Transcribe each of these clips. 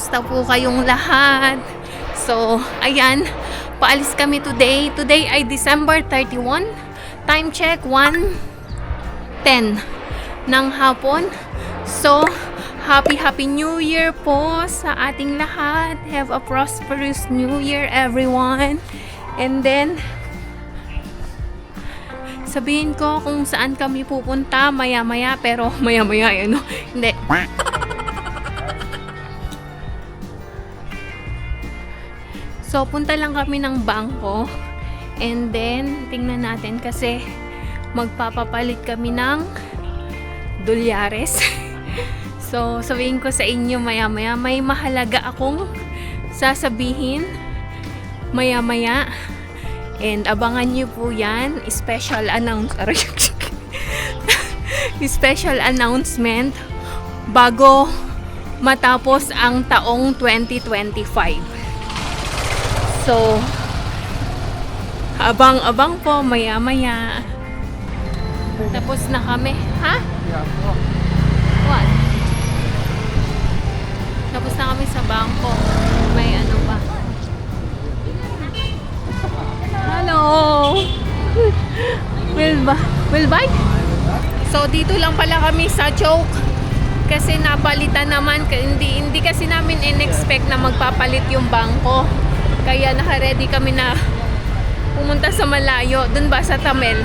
Kamusta po kayong lahat? So, ayan, paalis kami today. Today ay December 31. Time check, 1:10 ng hapon. So, Happy New Year po sa ating lahat. Have a prosperous New Year, everyone. And then, sabihin ko kung saan kami pupunta maya-maya, pero maya-maya, ano, hindi. So, punta lang kami ng bangko. And then, tingnan natin kasi magpapapalit kami ng dolyares. So, sabihin ko sa inyo maya-maya, may mahalaga akong sasabihin maya-maya. And abangan nyo po yan. Special announcement bago matapos ang taong 2025. So, abang-abang po maya-maya. Tapos na kami. Ha? What? Tapos na kami sa bangko. May ano pa. Hello! Will buy? So, dito lang pala kami sa Choke. Kasi napalitan naman. Hindi kasi namin in-expect na magpapalit yung bangko. Kaya naka-ready kami na pumunta sa malayo. Dun ba sa Tamel?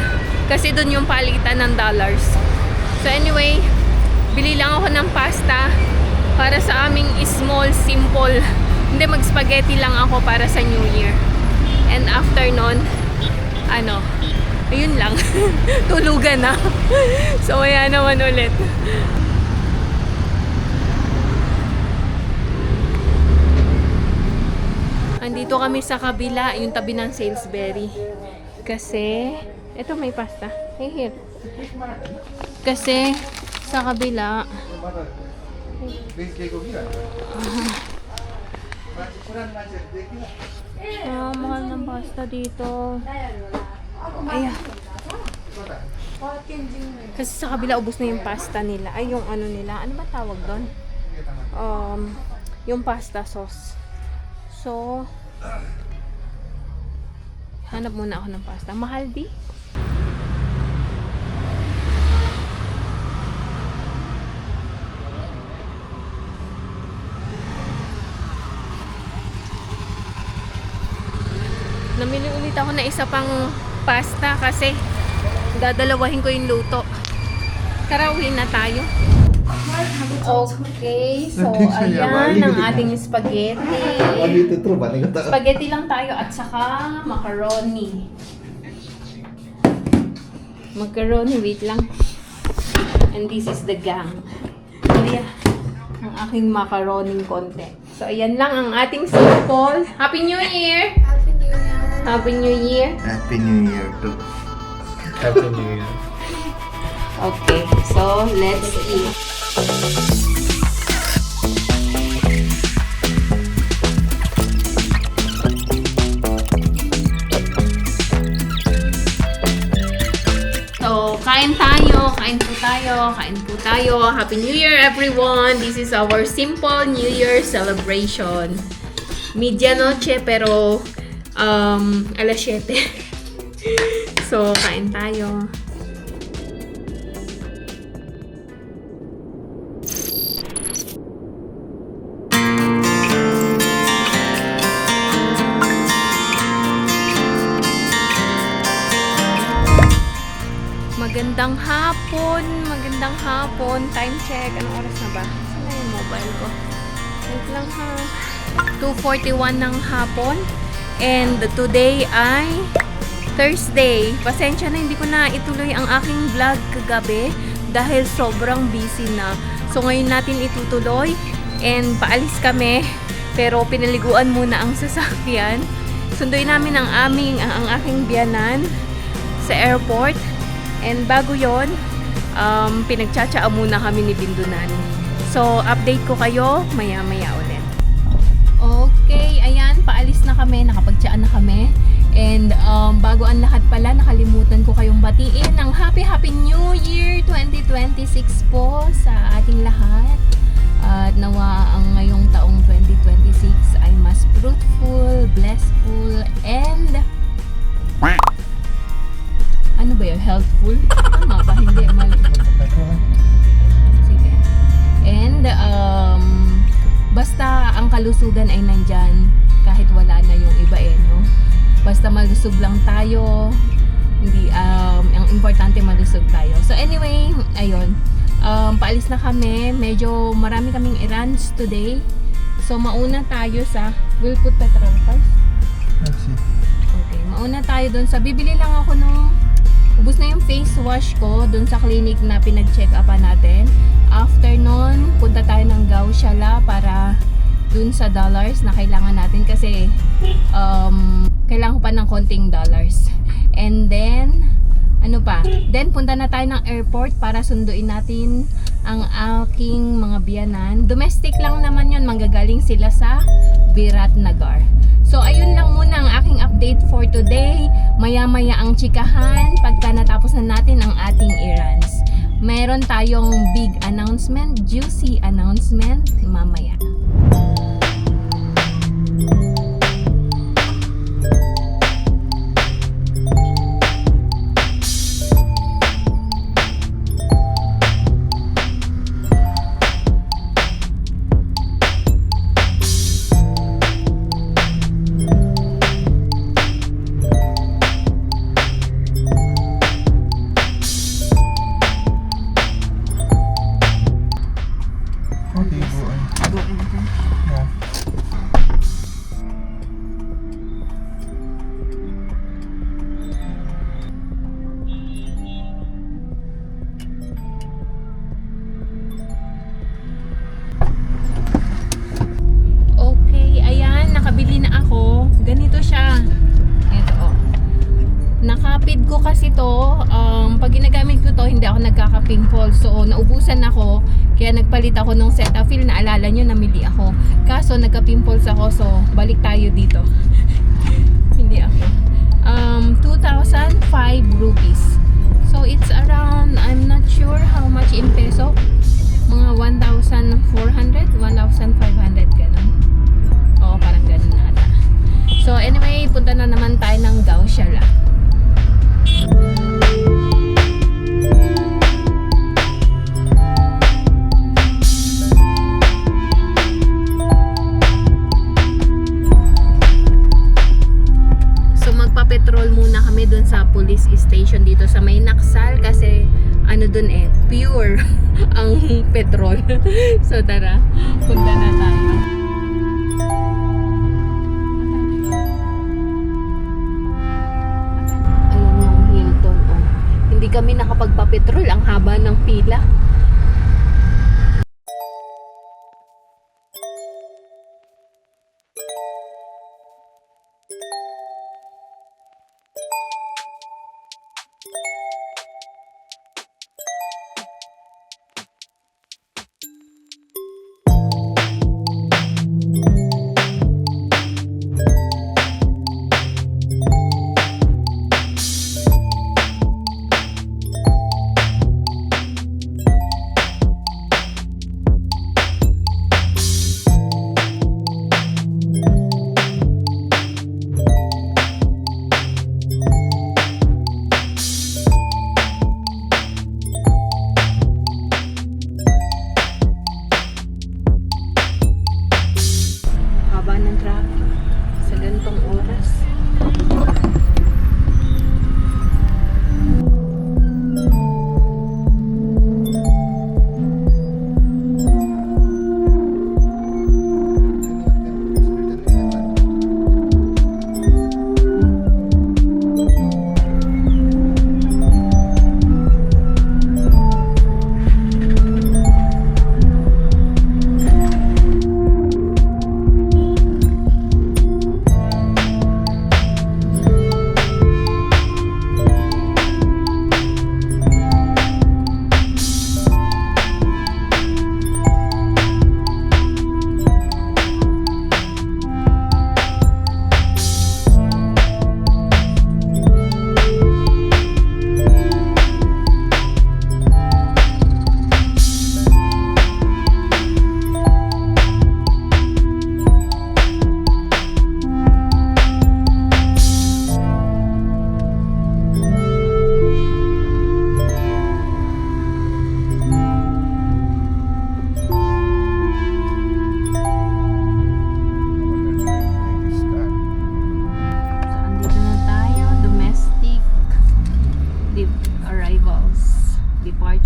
Kasi dun yung palitan ng dollars. So anyway, bili lang ako ng pasta para sa aming small, simple. Hindi, mag-spaghetti lang ako para sa New Year. And after nun, ayun lang. Tulugan na. So ayan naman ulit. Andito kami sa kabila, yung tabi ng Salisbury. Kasi, eto may pasta. Hey, here. Kasi, sa kabila, mahal ng pasta dito. Ayan. Kasi sa kabila, ubos na yung pasta nila. Ay, yung ano nila. Ano ba tawag doon? Yung pasta sauce. So, hanap muna ako ng pasta. Mahal di? Namili ulit ako na isa pang pasta kasi dadalawahin ko yung luto. Tara, uwi na tayo. Okay, so ayan ang ating spaghetti. Spaghetti lang tayo at saka macaroni. Macaroni, wait lang. And this is the gang. Ayan, ang aking macaroni konti. So ayan lang ang ating simple. Happy New Year! Happy New Year! Happy New Year too. Happy New Year. Okay, so let's eat. So, kain po tayo. Happy New Year, everyone! This is our simple New Year celebration. Medianoche, pero alas 7. So, kain tayo. Magandang hapon. Time check. Anong oras na ba? Saan na yung mobile ko? Wait lang ha. 2:41 ng hapon. And today ay Thursday. Pasensya na, hindi ko na ituloy ang aking vlog kagabi dahil sobrang busy na. So ngayon natin itutuloy. And paalis kami. Pero pinaliguan muna ang sasakyan. Sunduin namin ang aking biyanan sa airport. And bago yon, pinagtsatsaa muna kami ni Bindunan. So, update ko kayo maya-maya ulit. Okay, ayan, paalis na kami, nakapagtsaan na kami. And bago ang lahat pala, nakalimutan ko kayong batiin ng Happy New Year 2026 po sa ating lahat. At nawa ang ngayong taong 2026 ay mas fruitful, blessful, and ano ba yun? Healthful? Tama ba? Hindi, mali. Sige. And basta ang kalusugan ay nandyan kahit wala na yung iba no? Basta malusog lang tayo. Hindi, ang importante malusog tayo. So anyway, ayun. Paalis na kami. Medyo marami kaming errands today. So mauna tayo sa, we'll put petrol first. Okay, mauna tayo dun sa, bibili lang ako nung, ubos na yung face wash ko dun sa clinic na pinag-check upan natin. After nun, punta tayo ng Gaushala para dun sa dollars na kailangan natin kasi kailangan ko pa ng konting dollars. And then, ano pa? Then, punta na tayo ng airport para sunduin natin ang aking mga biyanan. Domestic lang naman yun. Manggagaling sila sa Biratnagar. So, ayun lang muna ang aking update for today. Maya-maya ang chikahan pagka natapos na natin ang ating errands. Meron tayong big announcement, juicy announcement mamaya. Ganito siya. Ito nakapid ko kasi to. Pag ginagamit ko to, hindi ako nagkaka-pimple. So, naubusan ako. Kaya nagpalit ako ng Cetaphil. Naalala nyo, namili ako. Kaso, nagka-pimples ako. So, balik tayo dito. Hindi ako. 2,005 rupees. So, it's around, I'm not sure how much in peso. Mga 1,400, 1,500, ganun. Oo, parang ganun nata. So anyway, punta na naman tayo ng Gaushala. So magpa-petrol muna kami dun sa police station dito sa may Naksal kasi ano dun pure ang petrol. So tara, punta na tayo. Hindi kami nakapagpa-petrol, ang haba ng pila.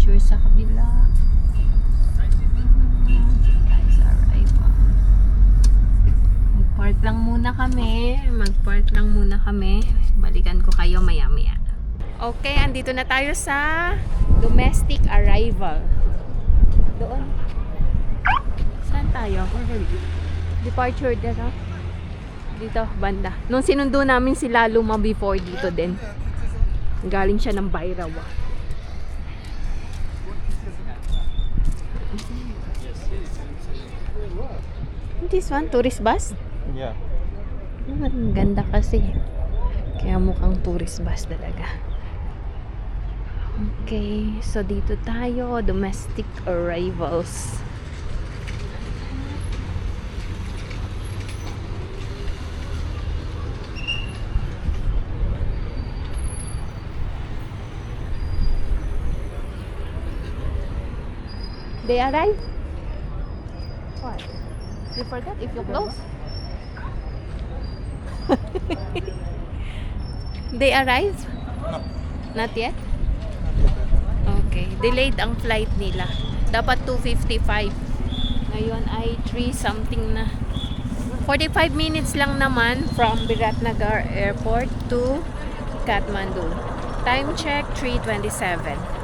picture sa kabila. Guys, arrival. Mag-park lang muna kami. Balikan ko kayo maya-maya. Okay, andito na tayo sa domestic arrival. Doon. Saan tayo? Departure dito. Dito, banda. Nung sinundo namin si Laluma before dito din. Galing siya ng Bairawa. This one, tourist bus? Yeah. Ang ganda kasi. Kaya mukhang tourist bus talaga. Okay, so dito tayo, domestic arrivals. They arrive? What? You forgot if you close? They arrive? No. Not yet? Okay. Delayed ang flight nila. Dapat 2:55. Ngayon ay 3 something na. 45 minutes lang naman from Biratnagar Airport to Kathmandu. Time check 3:27.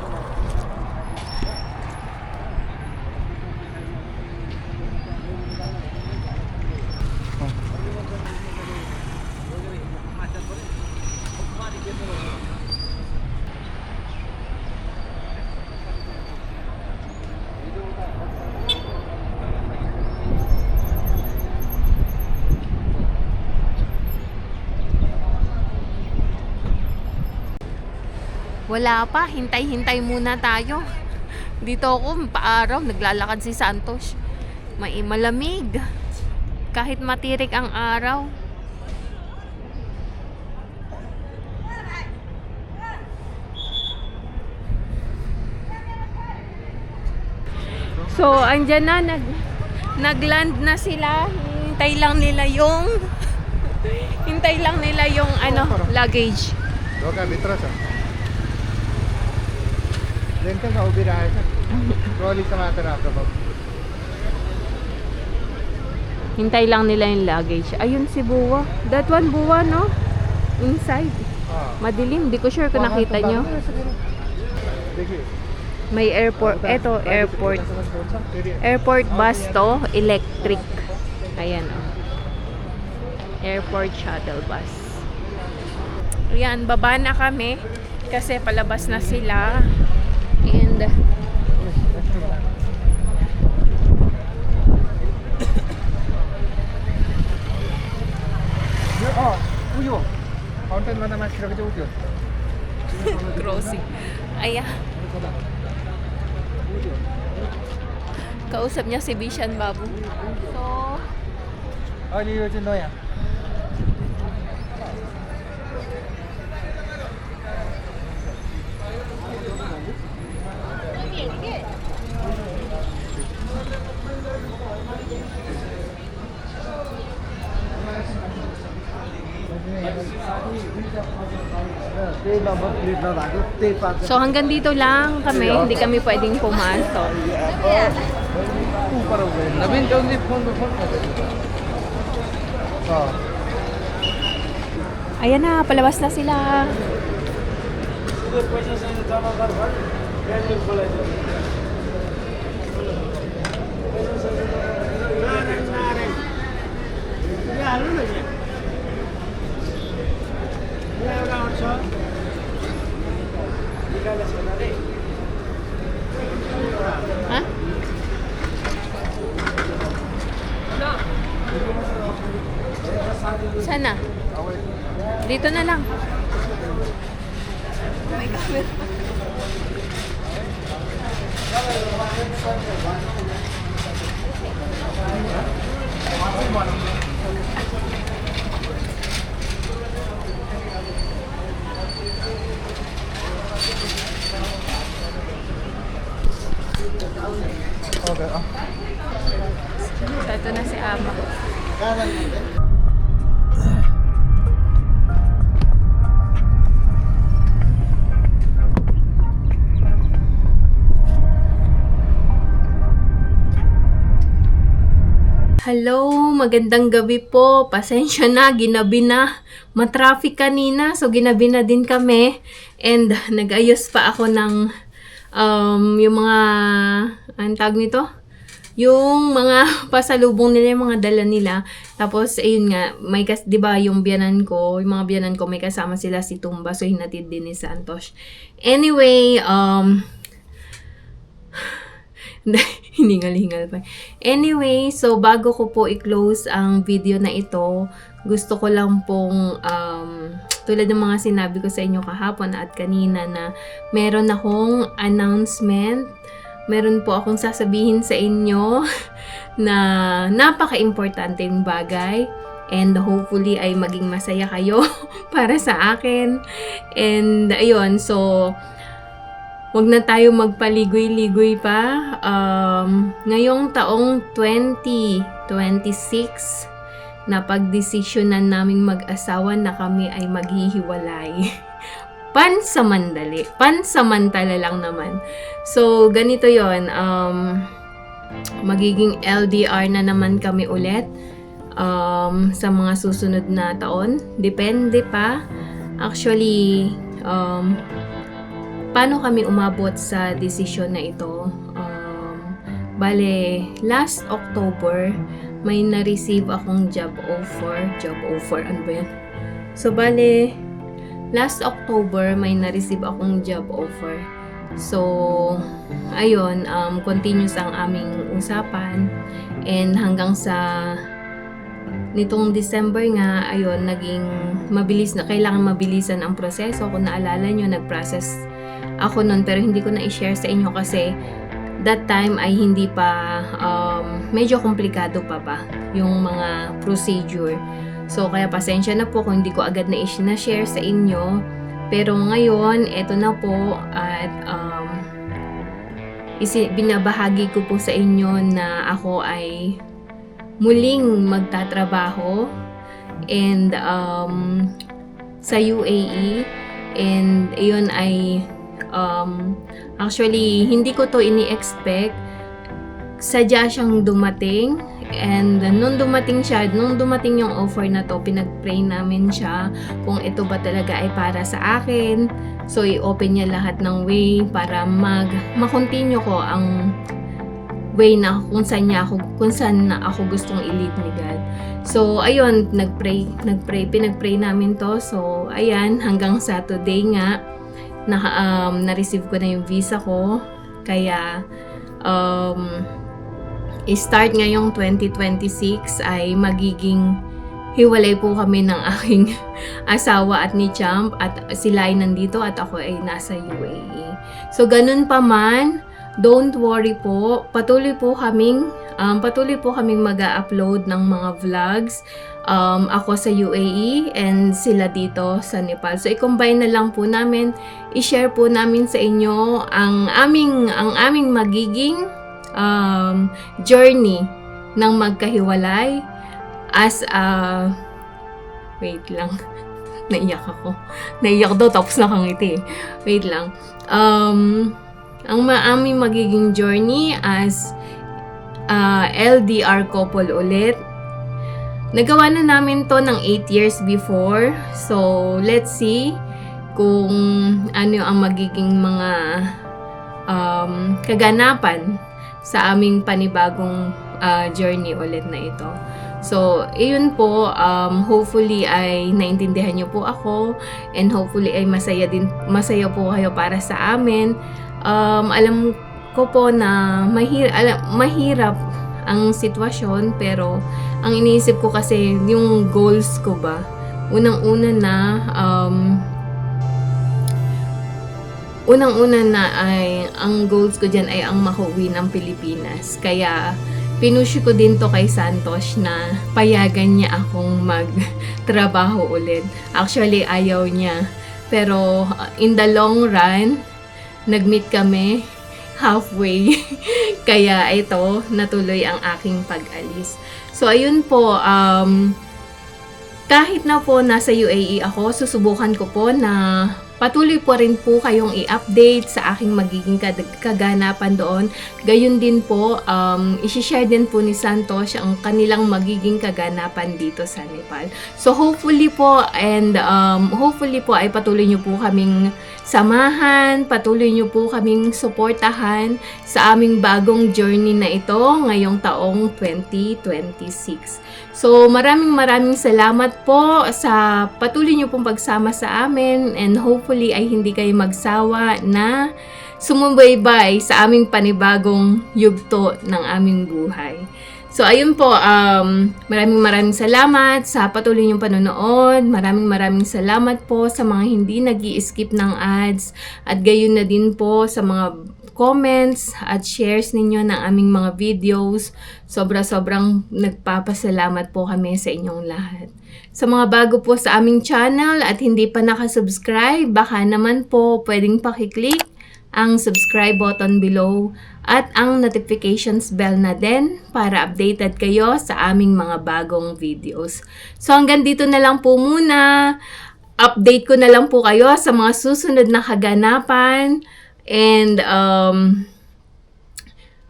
Wala pa, hintay-hintay muna tayo. Dito ako, paaraw, naglalakad si Santos. Malamig. Kahit matirik ang araw. So, andyan na, nagland na sila. Hintay lang nila yung luggage. Look at Mitra. Rental का उभी रहा है sir trolley समाते रहा आपका Hintay lang nila yung luggage. Ayun si Buwa. That one Buwa, no? Inside. Madilim. Di ko sure kung nakita nyo. देखिए May airport. Eto, airport. Airport bus to. Electric. Ayan, oh. Airport shuttle bus. Ayan, baba na kami. Kasi palabas na sila. And उयो फाउन्टेन भन्दा माथिको चाहिँ उठ्यो crossing. Ayan. Kausap niya si Bishan Babu. So, अहिले यो चाहिँ नयाँ so hanggang dito lang kami. Hindi kami pwedeng pumasok. Naveen Chaudhary phone Ayan na, palabas na sila. Ha? Sana? Dito na lang. May camera. Okay. Ito na si Ama. Hello, magandang gabi po. Pasensya na, ginabi na. Matraffic kanina, so ginabi na din kami. And nag-ayos pa ako ng yung mga, anong tawag nito? Yung mga pasalubong nila, yung mga dala nila. Tapos, ayun nga, may 'di ba yung biyanan ko, yung mga biyanan ko, may kasama sila si Tumba, so hinatid din ni Santos. Anyway, hiningal-hingal pa. Anyway, so bago ko po i-close ang video na ito, gusto ko lang pong, tulad ng mga sinabi ko sa inyo kahapon at kanina na meron akong announcement. Meron po akong sasabihin sa inyo na napaka-importanteng bagay. And hopefully ay maging masaya kayo para sa akin. And ayun, so wag na tayo magpaligoy-ligoy pa. Ngayong taong 2026, napagdesisyonan naming mag-asawa na kami ay maghihiwalay. Pansamantala lang naman. So, ganito yon. Magiging LDR na naman kami ulit sa mga susunod na taon. Depende pa. Actually, paano kami umabot sa desisyon na ito? Bale, last October, may na-receive akong job offer. Ano ba yan? So, bale, last October, may na-receive akong job offer. So, ayun, continuous ang aming usapan. And hanggang sa nitong December nga, ayun, naging mabilis na, kailangan mabilisan ang proseso. Kung naalala nyo, nag-process ako nun, pero hindi ko na i-share sa inyo kasi that time ay hindi pa, medyo komplikado pa ba yung mga procedure. So, kaya pasensya na po kung hindi ko agad na i-share sa inyo. Pero ngayon, eto na po at binabahagi ko po sa inyo na ako ay muling magtatrabaho and sa UAE. And iyon ay actually, hindi ko to ini-expect. Sadya siyang dumating. And nung dumating yung offer na to, pinag-pray namin siya kung ito ba talaga ay para sa akin. So, i-open niya lahat ng way para ma-continue ko ang way na kung saan na ako gustong i-lead ni God. So, ayun, pinag-pray namin to. So, ayan, hanggang sa today nga, na-receive ko na yung visa ko. Kaya, start ngayong 2026 ay magiging hiwalay po kami ng aking asawa at ni Champ at sila ay nandito at ako ay nasa UAE. So, ganun pa man, don't worry po. Patuloy po kaming mag-upload ng mga vlogs. Ako sa UAE and sila dito sa Nepal. So, i-combine na lang po namin. I-share po namin sa inyo ang aming magiging journey ng magkahiwalay as a... Wait lang. Naiyak ako. Naiyak daw tapos nakangiti. Wait lang. Ang aming magiging journey as LDR couple ulit. Nagawa na namin to ng 8 years before. So, let's see kung ano ang magiging mga kaganapan sa aming panibagong journey ulit na ito. So, iyon po, hopefully ay naintindihan niyo po ako and hopefully ay masaya po kayo para sa amin. Alam ko po na mahirap ang sitwasyon, pero ang iniisip ko kasi yung goals ko ba, unang-una na ay ang goals ko dyan ay ang makauwi ng Pilipinas. Kaya pinush ko din to kay Santos na payagan niya akong magtrabaho ulit. Actually, ayaw niya. Pero in the long run, nag-meet kami halfway. Kaya ito, natuloy ang aking pag-alis. So, ayun po, kahit na po nasa UAE ako, susubukan ko po na patuloy po rin po kayong i-update sa aking magiging kaganapan doon. Gayun din po, isi-share din po ni Santosh ang kanilang magiging kaganapan dito sa Nepal. So hopefully po ay patuloy nyo po kaming samahan, patuloy nyo po kaming suportahan sa aming bagong journey na ito ngayong taong 2026. So maraming salamat po sa patuloy nyo pong pagsama sa amin, and hopefully ay hindi kayo magsawa na sumubaybay sa aming panibagong yugto ng aming buhay. So ayun po, maraming salamat sa patuloy niyong panonood. Maraming salamat po sa mga hindi nag-i-skip ng ads, at gayon na din po sa mga comments at shares ninyo ng aming mga videos. Sobrang nagpapasalamat po kami sa inyong lahat. Sa mga bago po sa aming channel at hindi pa nakasubscribe, baka naman po pwedeng pakiclick ang subscribe button below at ang notifications bell na din para updated kayo sa aming mga bagong videos. So hanggang dito na lang po muna. Update ko na lang po kayo sa mga susunod na kaganapan. And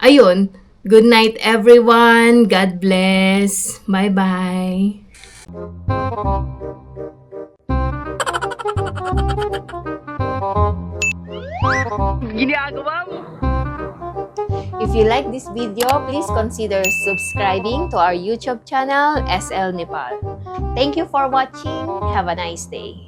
ayun, good night everyone. God bless. Bye-bye. If you like this video, please consider subscribing to our YouTube channel, SL Nepal. Thank you for watching. Have a nice day.